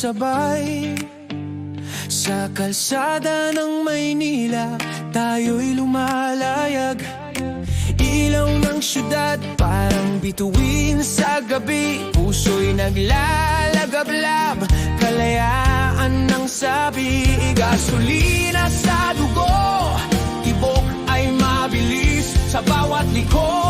sabay sa kalsada ng Maynila, tayo'y lumalayag. Ilaw ng syudad, parang bituin sa gabi. Puso'y naglalagablab, kalayaan ng sabi. Gasolina sa dugo, tibok ay mabilis sa bawat liko.